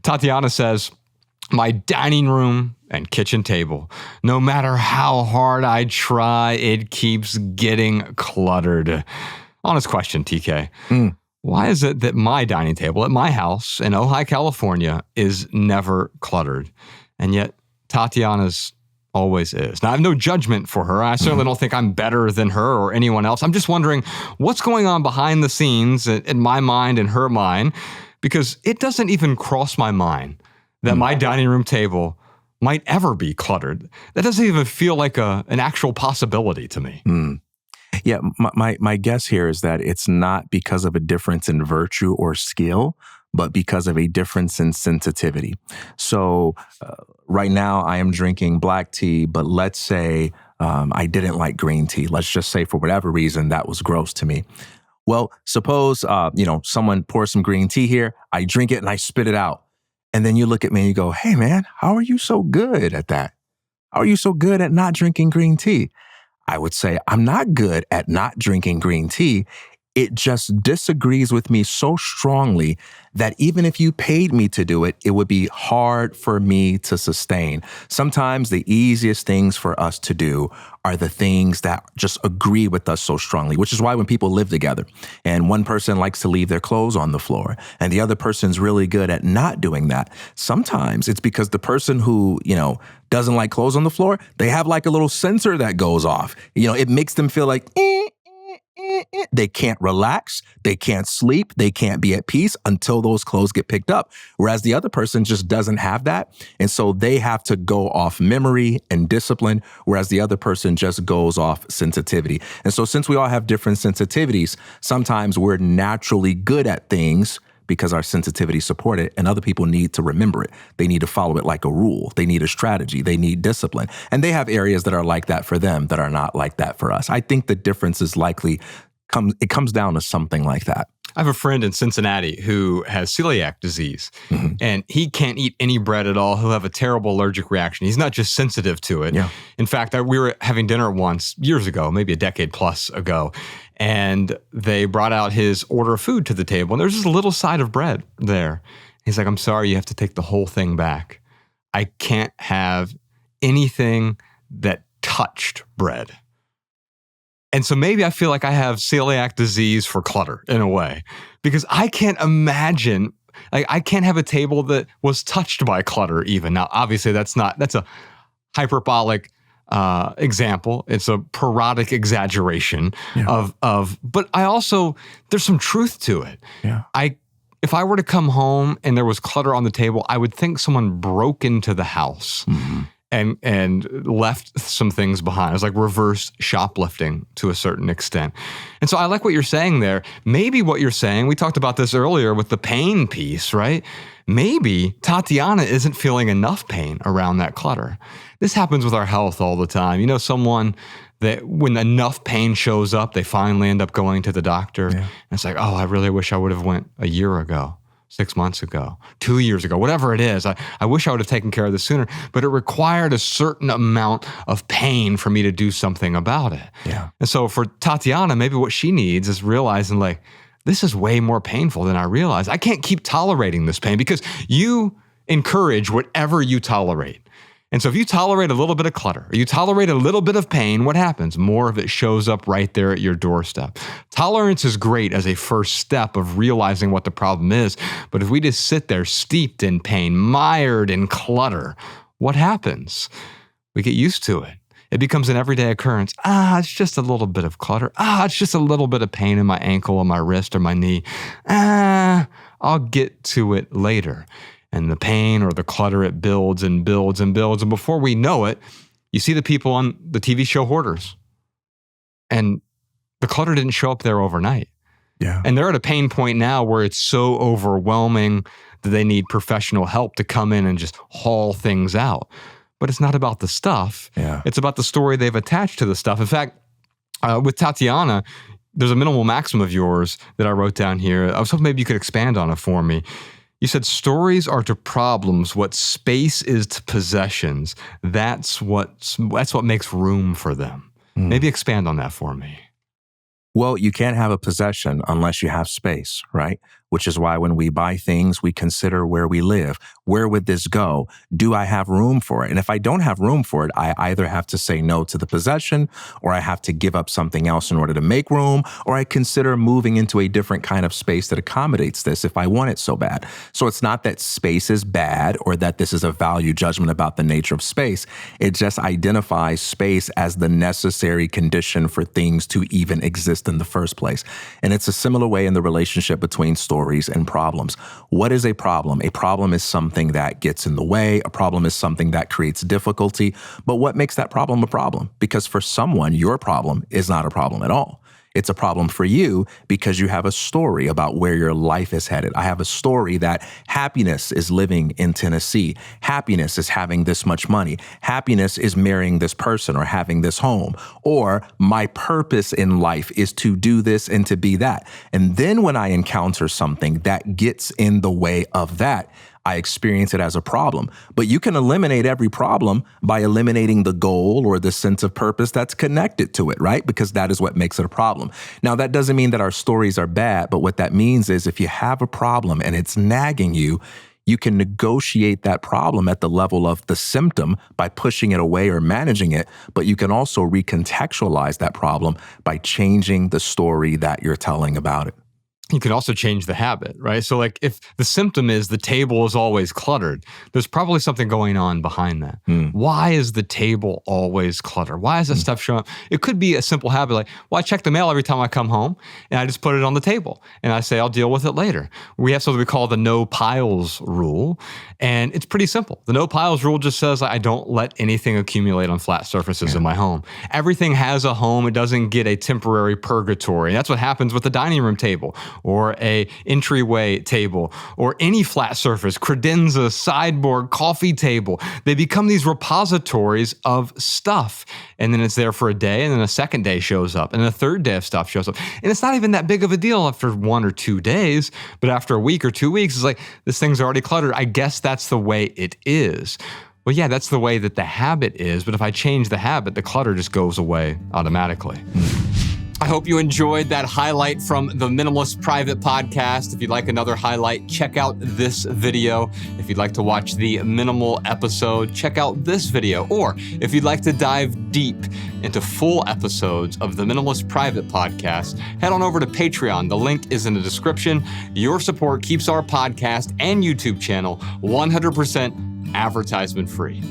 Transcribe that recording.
Tatiana says, my dining room and kitchen table, no matter how hard I try, it keeps getting cluttered. Honest question, TK. Why is it that my dining table at my house in Ojai, California is never cluttered? And yet Tatiana's always is. Now, I have no judgment for her. I certainly don't think I'm better than her or anyone else. I'm just wondering what's going on behind the scenes in my mind and her mind, because it doesn't even cross my mind that my dining room table might ever be cluttered. That doesn't even feel like an actual possibility to me. Yeah, my guess here is that it's not because of a difference in virtue or skill, but because of a difference in sensitivity. So right now I am drinking black tea, but let's say I didn't like green tea. Let's just say for whatever reason that was gross to me. Well, suppose someone pours some green tea here, I drink it and I spit it out. And then you look at me and you go, hey man, how are you so good at that? How are you so good at not drinking green tea? I would say I'm not good at not drinking green tea. It just disagrees with me so strongly that even if you paid me to do it, it would be hard for me to sustain. Sometimes the easiest things for us to do are the things that just agree with us so strongly, which is why when people live together and one person likes to leave their clothes on the floor and the other person's really good at not doing that, sometimes it's because the person who, doesn't like clothes on the floor, they have like a little sensor that goes off. It makes them feel like, they can't relax, they can't sleep, they can't be at peace until those clothes get picked up. Whereas the other person just doesn't have that. And so they have to go off memory and discipline, whereas the other person just goes off sensitivity. And so since we all have different sensitivities, sometimes we're naturally good at things because our sensitivity support it, and other people need to remember it. They need to follow it like a rule. They need a strategy. They need discipline. And they have areas that are like that for them that are not like that for us. I think the difference is likely comes down to something like that. I have a friend in Cincinnati who has celiac disease, and he can't eat any bread at all. He'll have a terrible allergic reaction. He's not just sensitive to it. Yeah. In fact, we were having dinner once years ago, maybe a decade plus ago, and they brought out his order of food to the table, and there's just a little side of bread there. He's like, I'm sorry, you have to take the whole thing back. I can't have anything that touched bread. And so maybe I feel like I have celiac disease for clutter in a way, because I can't imagine, I can't have a table that was touched by clutter even. Now, obviously that's a hyperbolic example. It's a parodic exaggeration but I also, there's some truth to it. Yeah. If I were to come home and there was clutter on the table, I would think someone broke into the house and left some things behind. It was like reverse shoplifting to a certain extent. And so I like what you're saying there. Maybe what you're saying, we talked about this earlier with the pain piece, right? Maybe Tatiana isn't feeling enough pain around that clutter. This happens with our health all the time. Someone that when enough pain shows up, they finally end up going to the doctor. Yeah. And it's like, oh, I really wish I would have went a year ago, 6 months ago, 2 years ago, whatever it is. I wish I would have taken care of this sooner, but it required a certain amount of pain for me to do something about it. Yeah. And so for Tatiana, maybe what she needs is realizing like, this is way more painful than I realized. I can't keep tolerating this pain, because you encourage whatever you tolerate. And so if you tolerate a little bit of clutter, or you tolerate a little bit of pain, what happens? More of it shows up right there at your doorstep. Tolerance is great as a first step of realizing what the problem is. But if we just sit there steeped in pain, mired in clutter, what happens? We get used to it. It becomes an everyday occurrence. It's just a little bit of clutter. It's just a little bit of pain in my ankle or my wrist or my knee. I'll get to it later. And the pain or the clutter, it builds and builds and builds. And before we know it, you see the people on the TV show Hoarders. And the clutter didn't show up there overnight. Yeah. And they're at a pain point now where it's so overwhelming that they need professional help to come in and just haul things out. But it's not about the stuff. Yeah. It's about the story they've attached to the stuff. In fact, with Tatiana, there's a minimal maxim of yours that I wrote down here. I was hoping maybe you could expand on it for me. You said stories are to problems what space is to possessions. That's what makes room for them. Maybe expand on that for me. Well, you can't have a possession unless you have space, right? which is why when we buy things, we consider where we live. Where would this go? Do I have room for it? And if I don't have room for it, I either have to say no to the possession, or I have to give up something else in order to make room, or I consider moving into a different kind of space that accommodates this if I want it so bad. So it's not that space is bad or that this is a value judgment about the nature of space. It just identifies space as the necessary condition for things to even exist in the first place. And it's a similar way in the relationship between stories and problems. What is a problem? A problem is something that gets in the way. A problem is something that creates difficulty. But what makes that problem a problem? Because for someone, your problem is not a problem at all. It's a problem for you because you have a story about where your life is headed. I have a story that happiness is living in Tennessee. Happiness is having this much money. Happiness is marrying this person or having this home. Or my purpose in life is to do this and to be that. And then when I encounter something that gets in the way of that, I experience it as a problem. But you can eliminate every problem by eliminating the goal or the sense of purpose that's connected to it, right? Because that is what makes it a problem. Now, that doesn't mean that our stories are bad, but what that means is if you have a problem and it's nagging you, you can negotiate that problem at the level of the symptom by pushing it away or managing it, but you can also recontextualize that problem by changing the story that you're telling about it. You can also change the habit, right? So like if the symptom is the table is always cluttered, there's probably something going on behind that. Why is the table always cluttered? Why is that stuff showing up? It could be a simple habit like, well, I check the mail every time I come home and I just put it on the table and I say, I'll deal with it later. We have something we call the no piles rule, and it's pretty simple. The no piles rule just says I don't let anything accumulate on flat surfaces in my home. Everything has a home. It doesn't get a temporary purgatory. And that's what happens with the dining room table, or a entryway table, or any flat surface, credenza, sideboard, coffee table. They become these repositories of stuff. And then it's there for a day, and then a second day shows up, and a third day of stuff shows up. And it's not even that big of a deal after 1 or 2 days, but after a week or 2 weeks, it's like, this thing's already cluttered. I guess that's the way it is. Well, yeah, that's the way that the habit is, but if I change the habit, the clutter just goes away automatically. I hope you enjoyed that highlight from the Minimalist Private Podcast. If you'd like another highlight, check out this video. If you'd like to watch the minimal episode, check out this video. Or if you'd like to dive deep into full episodes of the Minimalist Private Podcast, head on over to Patreon. The link is in the description. Your support keeps our podcast and YouTube channel 100% advertisement free.